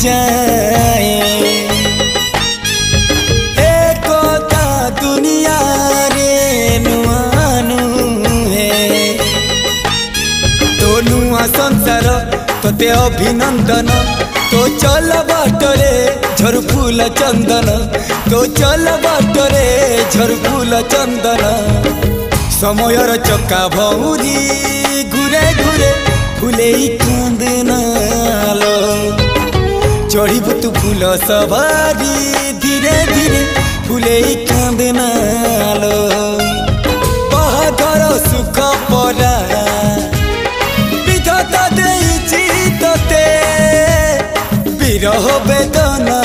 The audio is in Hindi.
जाए एकता दुनिया रे नुआनु है तो नुआ संसार तोते अभिनंदन तो चल बाटरे झर फूल चंदन तो चल बाटरे झर फूल चंदन समयर चक्का भौरी घुरे घुरे फुले कांदनालो चढ़ीबु तू फूल सवारी धीरे धीरे फुले कांदनालो बाहागर सुख परा विधाता देइछि तोते विरह वेदना।